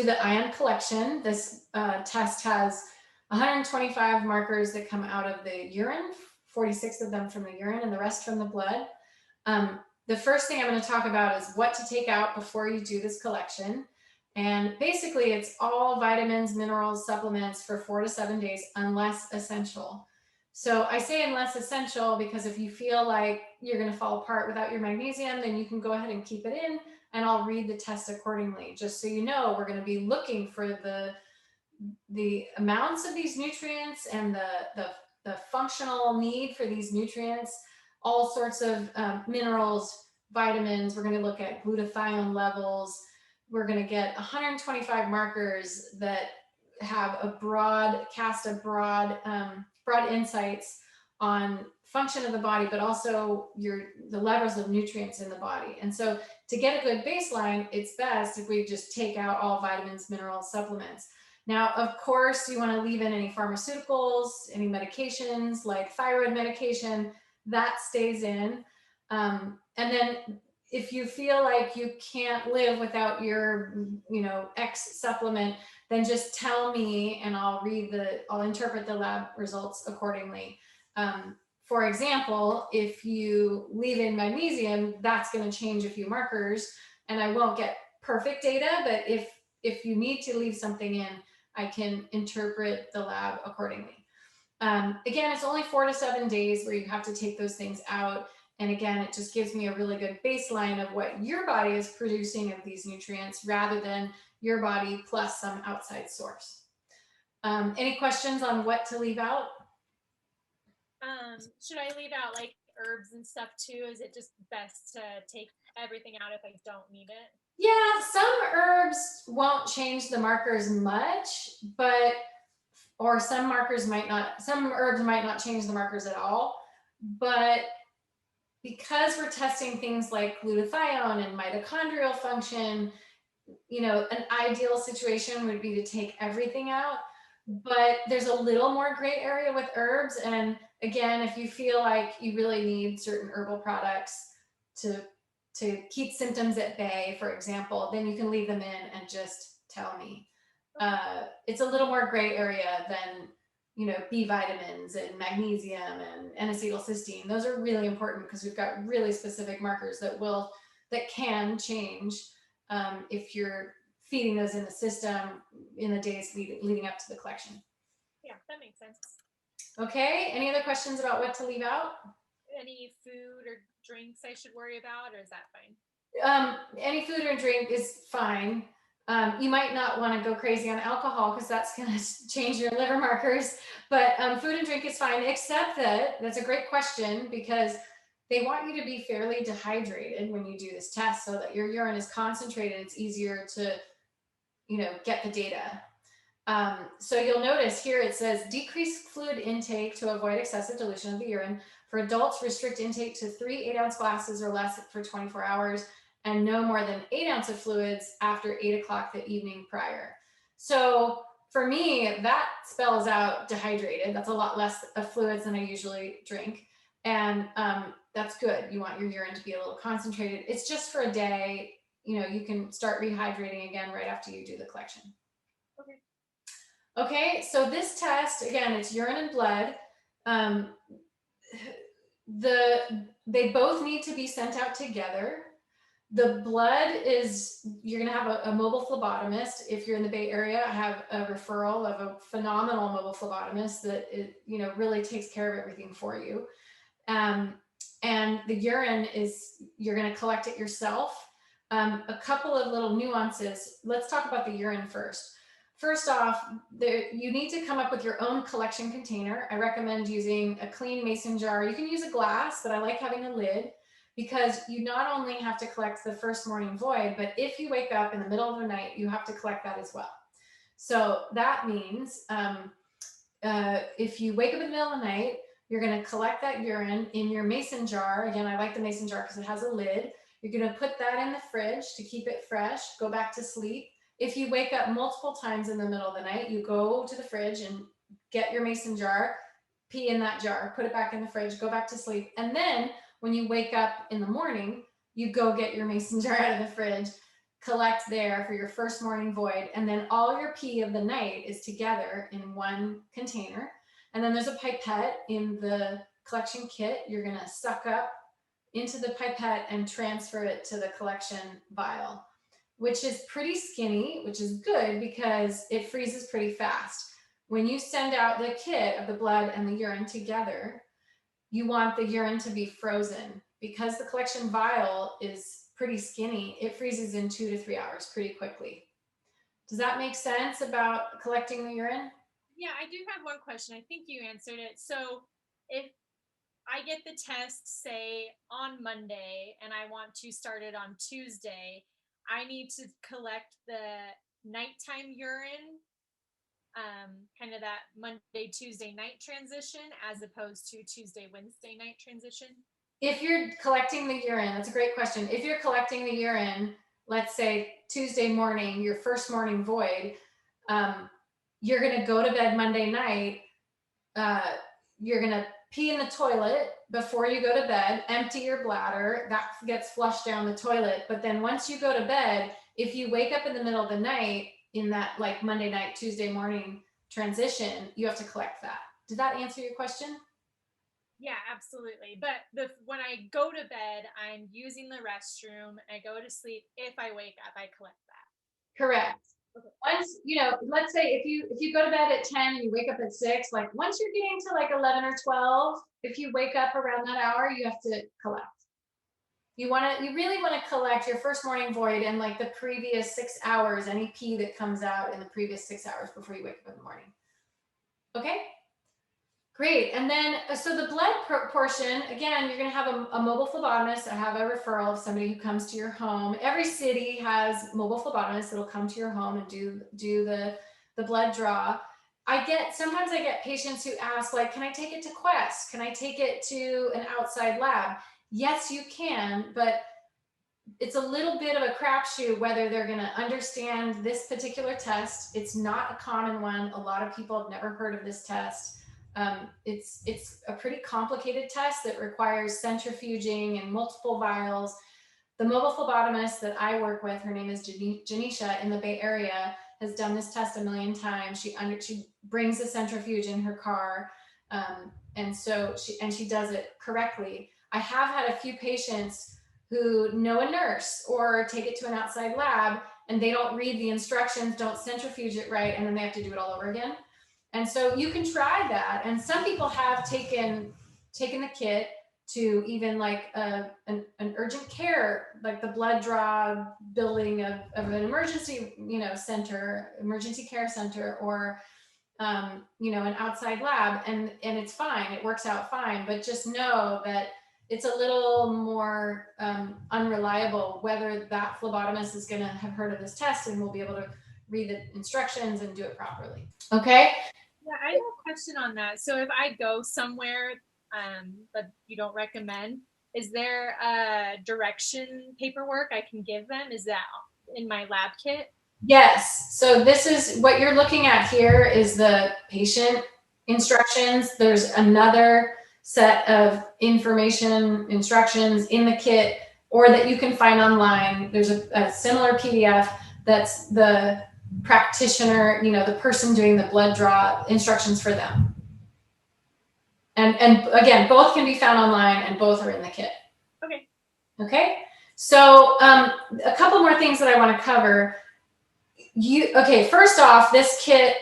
the ion collection. This test has 125 markers that come out of the urine, 46 of them from the urine and the rest from the blood. The first thing I'm going to talk about is what to take out before you do this collection. And basically, it's all vitamins, minerals, supplements for 4 to 7 days, unless essential. So I say unless essential because if you feel like you're going to fall apart without your magnesium, then you can go ahead and keep it in, and I'll read the test accordingly. Just so you know, we're going to be looking for the amounts of these nutrients and the functional need for these nutrients, all sorts of minerals, vitamins. We're going to look at glutathione levels. We're going to get 125 markers that have a broad insights on function of the body, but also the levels of nutrients in the body. And so to get a good baseline, it's best if we just take out all vitamins, minerals, supplements. Now, of course, you want to leave in any pharmaceuticals, any medications like thyroid medication, that stays in. And then if you feel like you can't live without your, X supplement, then just tell me and I'll interpret the lab results accordingly. For example, if you leave in magnesium, that's going to change a few markers, and I won't get perfect data, but if you need to leave something in, I can interpret the lab accordingly. Again, it's only 4 to 7 days where you have to take those things out. And again, it just gives me a really good baseline of what your body is producing of these nutrients rather than your body plus some outside source. Any questions on what to leave out? Should I leave out like herbs and stuff too? Is it just best to take everything out if I don't need it? Yeah, some herbs won't change the markers much, or some herbs might not change the markers at all. But because we're testing things like glutathione and mitochondrial function, an ideal situation would be to take everything out. But there's a little more gray area with herbs. And again, if you feel like you really need certain herbal products to keep symptoms at bay, for example, then you can leave them in and just tell me. It's a little more gray area than, B vitamins and magnesium and N-acetylcysteine. Those are really important because we've got really specific markers that can change if you're feeding those in the system in the days leading up to the collection. Yeah, that makes sense. Okay, any other questions about what to leave out? Any food or drinks I should worry about, or is that fine? Any food or drink is fine. You might not want to go crazy on alcohol because that's going to change your liver markers, but food and drink is fine, except that's a great question because they want you to be fairly dehydrated when you do this test so that your urine is concentrated. It's easier to, get the data. So you'll notice here it says decrease fluid intake to avoid excessive dilution of the urine. For adults, restrict intake to 3 8-ounce glasses or less for 24 hours and no more than 8 ounces of fluids after 8 o'clock the evening prior. So for me, that spells out dehydrated. That's a lot less of fluids than I usually drink. And that's good. You want your urine to be a little concentrated. It's just for a day. You can start rehydrating again right after you do the collection. Okay, so this test, again, it's urine and blood. They both need to be sent out together. The blood you're going to have a mobile phlebotomist. If you're in the Bay Area, I have a referral of a phenomenal mobile phlebotomist that really takes care of everything for you. And the urine you're going to collect it yourself. A couple of little nuances. Let's talk about the urine first. First off, you need to come up with your own collection container. I recommend using a clean mason jar. You can use a glass, but I like having a lid because you not only have to collect the first morning void, but if you wake up in the middle of the night, you have to collect that as well. So that means if you wake up in the middle of the night, you're going to collect that urine in your mason jar. Again, I like the mason jar because it has a lid. You're going to put that in the fridge to keep it fresh, go back to sleep. If you wake up multiple times in the middle of the night, you go to the fridge and get your mason jar, pee in that jar, put it back in the fridge, go back to sleep. And then when you wake up in the morning, you go get your mason jar out of the fridge, collect there for your first morning void. And then all your pee of the night is together in one container. And then there's a pipette in the collection kit. You're going to suck up into the pipette and transfer it to the collection vial, which is pretty skinny, which is good because it freezes pretty fast. When you send out the kit of the blood and the urine together, you want the urine to be frozen. Because the collection vial is pretty skinny, it freezes in 2 to 3 hours pretty quickly. Does that make sense about collecting the urine? Yeah, I do have one question. I think you answered it. So if I get the test, say, on Monday, and I want to start it on Tuesday, I need to collect the nighttime urine, kind of that Monday, Tuesday night transition, as opposed to Tuesday, Wednesday night transition? If you're collecting the urine, that's a great question. If you're collecting the urine, let's say Tuesday morning, your first morning void, you're going to go to bed Monday night. You're going to pee in the toilet before you go to bed, empty your bladder, that gets flushed down the toilet. But then once you go to bed, if you wake up in the middle of the night in that like Monday night, Tuesday morning transition, you have to collect that. Did that answer your question? Yeah, absolutely. But when I go to bed, I'm using the restroom. I go to sleep. If I wake up, I collect that. Correct. Okay. Once, let's say if you go to bed at 10 and you wake up at 6, like once you're getting to like 11 or 12, if you wake up around that hour, you have to collect. You really want to collect your first morning void and like the previous 6 hours, any pee that comes out in the previous 6 hours before you wake up in the morning. Okay? Great. And then, so the blood portion, again, you're going to have a mobile phlebotomist. I have a referral of somebody who comes to your home. Every city has mobile phlebotomists that'll come to your home and do the blood draw. Sometimes I get patients who ask, like, can I take it to Quest? Can I take it to an outside lab? Yes, you can, but it's a little bit of a crapshoot whether they're going to understand this particular test. It's not a common one. A lot of people have never heard of this test. It's a pretty complicated test that requires centrifuging and multiple vials. The mobile phlebotomist that I work with, her name is Janisha in the Bay Area, has done this test a million times. She brings a centrifuge in her car, and she does it correctly. I have had a few patients who know a nurse or take it to an outside lab and they don't read the instructions, don't centrifuge it right, and then they have to do it all over again. And so you can try that. And some people have taken the kit to even like an urgent care, like the blood draw building of an emergency, center, emergency care center, or, an outside lab. And it's fine. It works out fine. But just know that it's a little more unreliable whether that phlebotomist is going to have heard of this test and will be able to read the instructions and do it properly. Okay. Yeah, I have a question on that. So if I go somewhere but you don't recommend, is there a direction paperwork I can give them? Is that in my lab kit? Yes. So this is what you're looking at here is the patient instructions. There's another set of instructions in the kit or that you can find online. There's a similar PDF that's the practitioner, the person doing the blood draw instructions for them. And again, both can be found online and both are in the kit. Okay. Okay. So a couple more things that I want to cover. First off, this kit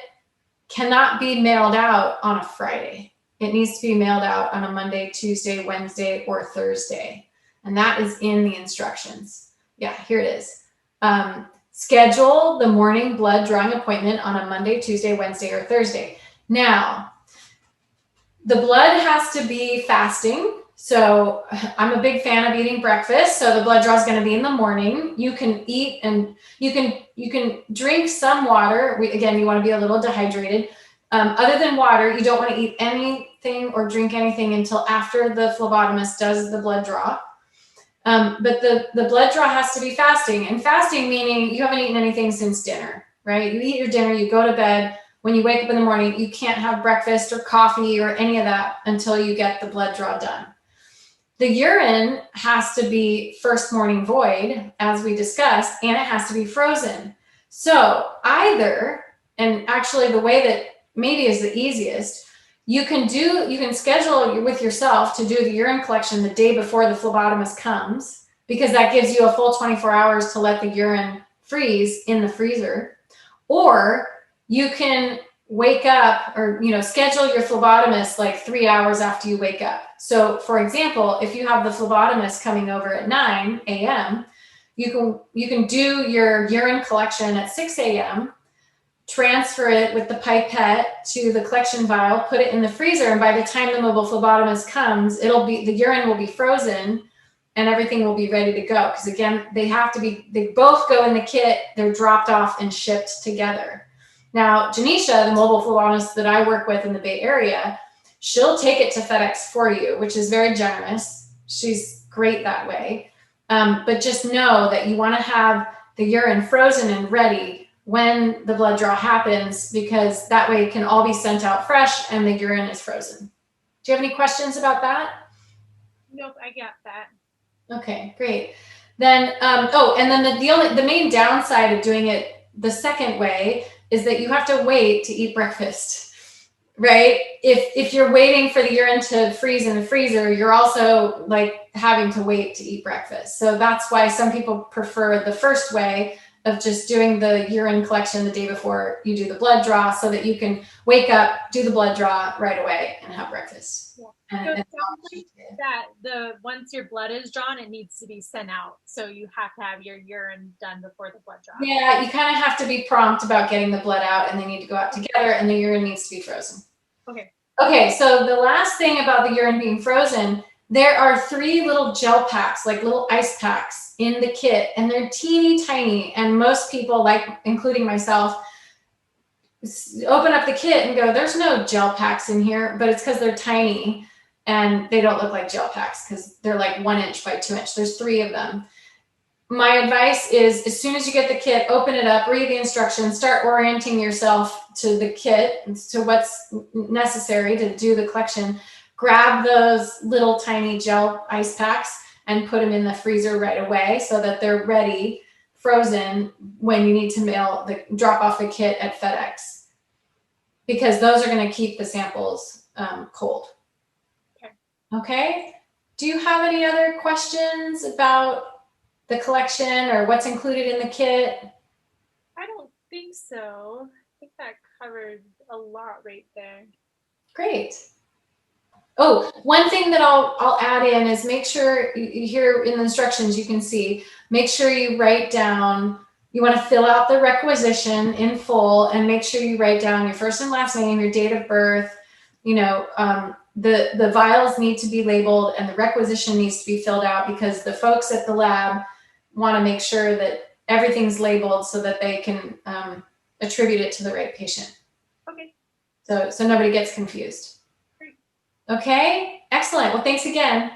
cannot be mailed out on a Friday. It needs to be mailed out on a Monday, Tuesday, Wednesday, or Thursday. And that is in the instructions. Yeah, here it is. Schedule the morning blood drawing appointment on a Monday, Tuesday, Wednesday, or Thursday. Now, the blood has to be fasting. So I'm a big fan of eating breakfast. So the blood draw is going to be in the morning. You can eat and you can drink some water. You want to be a little dehydrated. Other than water, you don't want to eat anything or drink anything until after the phlebotomist does the blood draw. But the blood draw has to be fasting, and fasting meaning you haven't eaten anything since dinner, right? You eat your dinner, you go to bed. When you wake up in the morning, you can't have breakfast or coffee or any of that until you get the blood draw done. The urine has to be first morning void, as we discussed, and it has to be frozen. So either, and actually the way that maybe is the easiest, you can schedule with yourself to do the urine collection the day before the phlebotomist comes, because that gives you a full 24 hours to let the urine freeze in the freezer. Or you can wake up or, schedule your phlebotomist like 3 hours after you wake up. So for example, if you have the phlebotomist coming over at 9 a.m., you can do your urine collection at 6 a.m., transfer it with the pipette to the collection vial, put it in the freezer, and by the time the mobile phlebotomist comes, the urine will be frozen and everything will be ready to go. Because again, they both go in the kit, they're dropped off and shipped together. Now, Janisha, the mobile phlebotomist that I work with in the Bay Area, she'll take it to FedEx for you, which is very generous. She's great that way. But just know that you want to have the urine frozen and ready when the blood draw happens, because that way it can all be sent out fresh and the urine is frozen. Do you have any questions about that? Nope, I got that. Okay, great. Then, and then the main downside of doing it the second way is that you have to wait to eat breakfast, right? If you're waiting for the urine to freeze in the freezer, you're also like having to wait to eat breakfast. So that's why some people prefer the first way of just doing the urine collection the day before you do the blood draw, so that you can wake up, do the blood draw right away, and have breakfast. Yeah. And So that once your blood is drawn, it needs to be sent out. So you have to have your urine done before the blood draw. Yeah, you kind of have to be prompt about getting the blood out, and they need to go out together, and the urine needs to be frozen. Okay. Okay, so the last thing about the urine being frozen, there are 3 little gel packs, like little ice packs in the kit, and they're teeny tiny. And most people, like including myself, open up the kit and go, there's no gel packs in here, but it's because they're tiny and they don't look like gel packs because they're like 1 inch by 2 inch. There's 3 of them. My advice is, as soon as you get the kit, open it up, read the instructions, start orienting yourself to the kit, to what's necessary to do the collection. Grab those little tiny gel ice packs and put them in the freezer right away so that they're ready, frozen, when you need to drop off the kit at FedEx. Because those are going to keep the samples cold. Okay? Do you have any other questions about the collection or what's included in the kit? I don't think so. I think that covered a lot right there. Great. Oh, one thing that I'll add in is, make sure here in the instructions you can see, make sure you write down, you want to fill out the requisition in full, and make sure you write down your first and last name, your date of birth, the vials need to be labeled and the requisition needs to be filled out, because the folks at the lab want to make sure that everything's labeled so that they can attribute it to the right patient. Okay. So nobody gets confused. Great. Okay, excellent. Well, thanks again.